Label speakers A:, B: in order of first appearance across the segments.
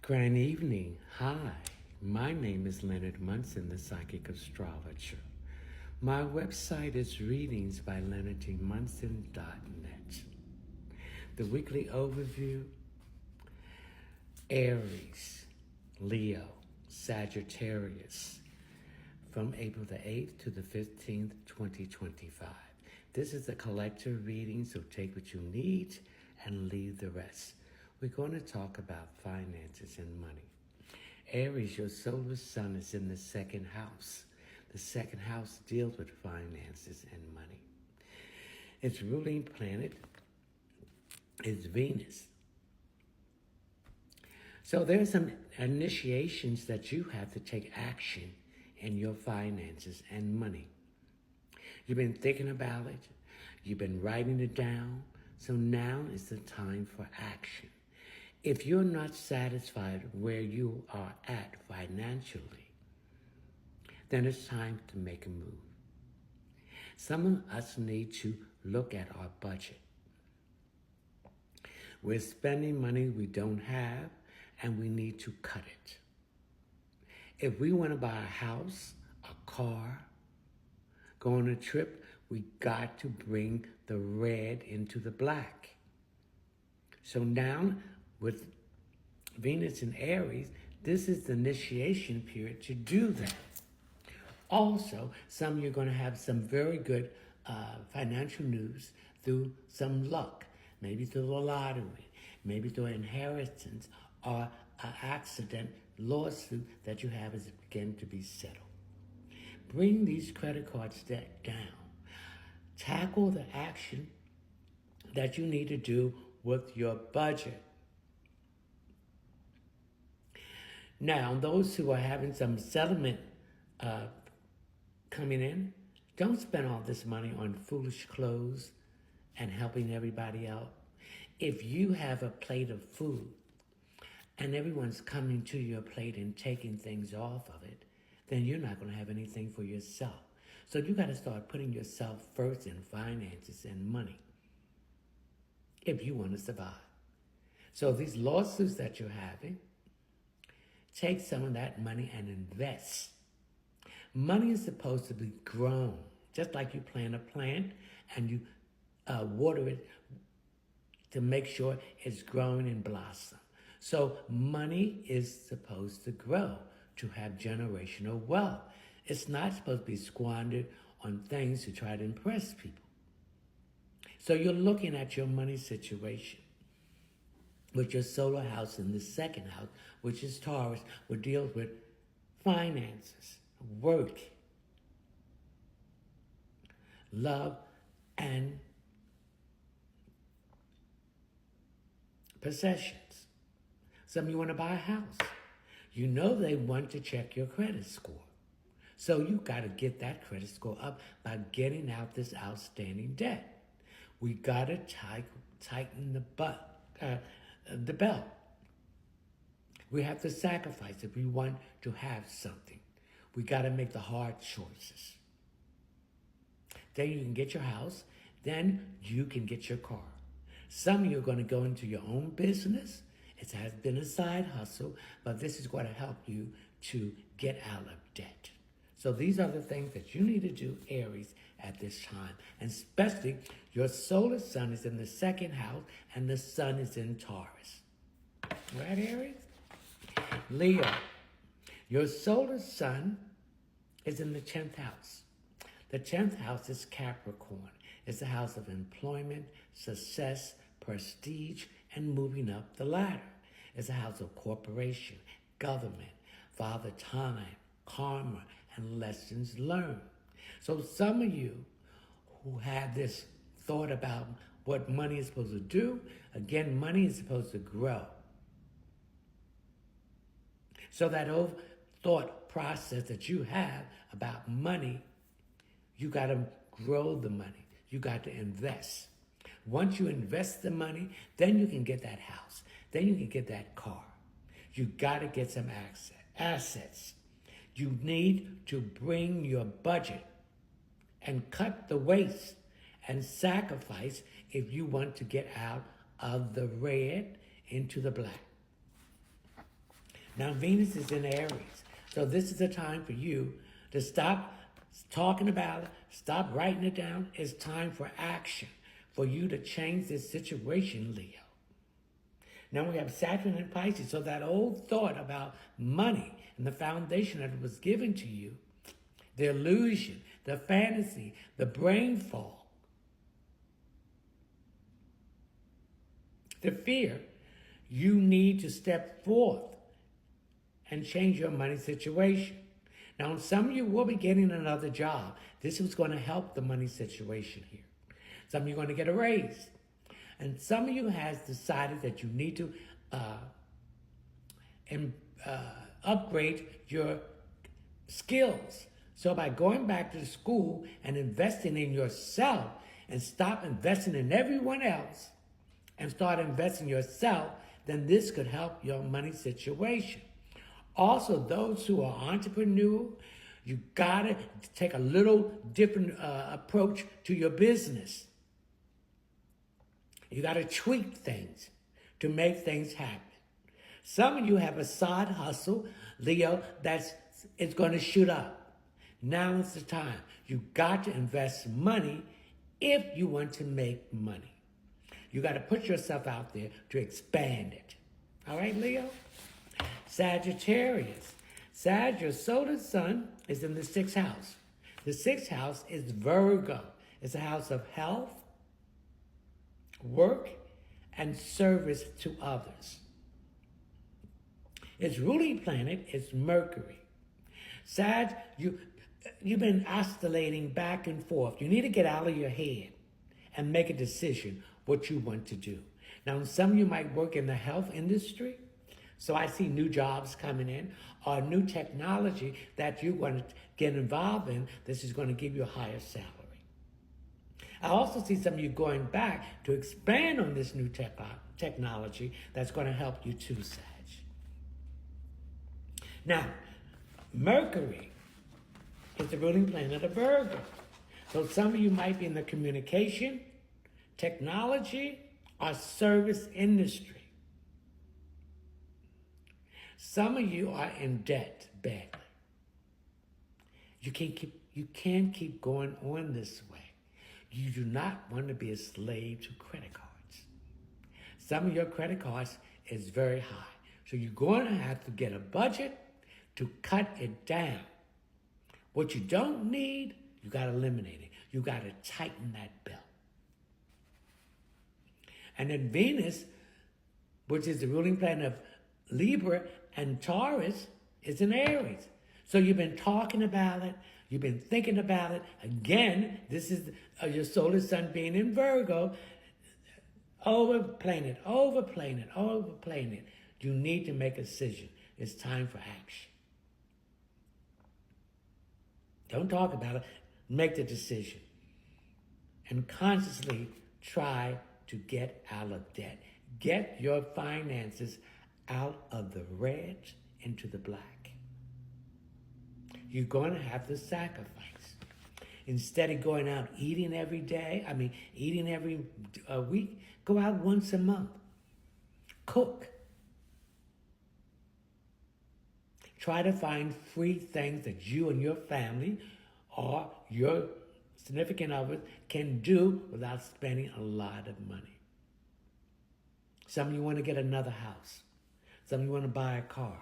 A: Grand evening. Hi, my name is Leonard Munson, the Psychic Astrologer. My website is readingsbyleonardmunson.net. The weekly overview: Aries, Leo, Sagittarius, from April the 8th to the 15th, 2025. This is a collective reading, so take what you need and leave the rest. We're going to talk about finances and money. Aries, your solar sun is in the second house. The second house deals with finances and money. Its ruling planet is Venus. So there's some initiations that you have to take action in your finances and money. You've been thinking about it. You've been writing it down. So now is the time for action. If you're not satisfied where you are at financially, then it's time to make a move. Some of us need to look at our budget. We're spending money we don't have, and we need to cut it. If we want to buy a house, a car, go on a trip, we got to bring the red into the black. So now, with Venus in Aries, this is the initiation period to do that. Also, some of you are going to have some very good financial news through some luck, maybe through the lottery, maybe through inheritance or an accident lawsuit that you have is beginning to be settled. Bring these credit cards down. Tackle the action that you need to do with your budget. Now, those who are having some settlement coming in, don't spend all this money on foolish clothes and helping everybody out. If you have a plate of food and everyone's coming to your plate and taking things off of it, then you're not going to have anything for yourself. So you got to start putting yourself first in finances and money if you want to survive. So these lawsuits that you're having, take some of that money and invest. Money is supposed to be grown, just like you plant a plant and you water it to make sure it's growing and blossom. So money is supposed to grow to have generational wealth. It's not supposed to be squandered on things to try to impress people. So you're looking at your money situation with your solar house in the second house, which is Taurus, which deals with finances, work, love, and possessions. Some of you want to buy a house. You know they want to check your credit score. So you got to get that credit score up by getting out this outstanding debt. We got to tighten the belt. We have to sacrifice if we want to have something. We got to make the hard choices. Then you can get your house. Then you can get your car. Some of you are going to go into your own business. It has been a side hustle, but this is going to help you to get out of debt. So these are the things that you need to do, Aries, at this time. And especially your solar sun is in the second house and the sun is in Taurus. Right, Aries? Leo, your solar sun is in the 10th house. The 10th house is Capricorn. It's the house of employment, success, prestige, and moving up the ladder. It's a house of corporation, government, father time, karma, and lessons learned. So some of you who have this thought about what money is supposed to do, again, money is supposed to grow. So that whole thought process that you have about money, you got to grow the money. You got to invest. Once you invest the money, then you can get that house. Then you can get that car. You got to get some assets. You need to bring your budget and cut the waste and sacrifice if you want to get out of the red into the black. Now, Venus is in Aries. So this is a time for you to stop talking about it, stop writing it down. It's time for action, for you to change this situation, Leo. Now we have Saturn in Pisces, so that old thought about money and the foundation that was given to you, the illusion, the fantasy, the brain fog, the fear, you need to step forth and change your money situation. Now, some of you will be getting another job. This is going to help the money situation here. Some of you are going to get a raise. And some of you has decided that you need to upgrade your skills. So by going back to school and investing in yourself and stop investing in everyone else and start investing in yourself, then this could help your money situation. Also, those who are entrepreneurial, you gotta take a little different approach to your business. You gotta tweak things to make things happen. Some of you have a side hustle, Leo, it's gonna shoot up. Now is the time. You got to invest money if you want to make money. You got to put yourself out there to expand it. All right, Leo? Sagittarius. Your solar sun is in the 6th house. The 6th house is Virgo. It's a house of health, work, and service to others. Its ruling planet is Mercury. Sag, you've been oscillating back and forth. You need to get out of your head and make a decision what you want to do. Now, some of you might work in the health industry, so I see new jobs coming in or new technology that you want to get involved in. This is going to give you a higher salary. I also see some of you going back to expand on this new technology that's going to help you too, Sag. Now, Mercury is the ruling planet of Virgo. So some of you might be in the communication, technology, or service industry. Some of you are in debt badly. You can't keep going on this way. You do not want to be a slave to credit cards. Some of your credit cards is very high. So you're going to have to get a budget to cut it down. What you don't need, you got to eliminate it. You got to tighten that belt. And then Venus, which is the ruling planet of Libra and Taurus, is in Aries. So you've been talking about it. You've been thinking about it. Again, this is your solar sun being in Virgo. Overplaying it. You need to make a decision. It's time for action. Don't talk about it. Make the decision. And consciously try to get out of debt. Get your finances out of the red into the black. You're going to have to sacrifice. Instead of going out eating every week, go out once a month. Cook. Try to find free things that you and your family or your significant other can do without spending a lot of money. Some of you want to get another house. Some of you want to buy a car.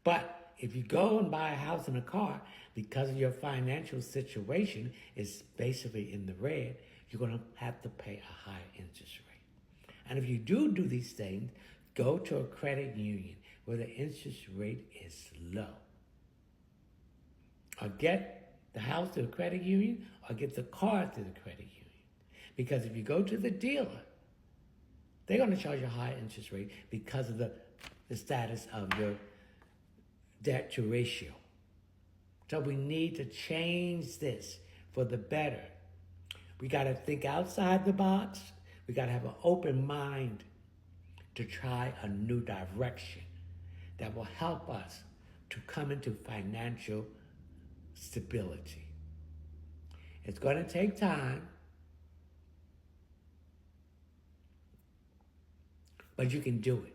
A: But if you go and buy a house and a car, because of your financial situation is basically in the red, you're going to have to pay a higher interest rate. And if you do these things, go to a credit union where the interest rate is low. Or get the house to the credit union, or get the car to the credit union. Because if you go to the dealer, they're going to charge you a higher interest rate because of the status of your debt to ratio. So we need to change this for the better. We got to think outside the box. We got to have an open mind to try a new direction that will help us to come into financial stability. It's going to take time, but you can do it.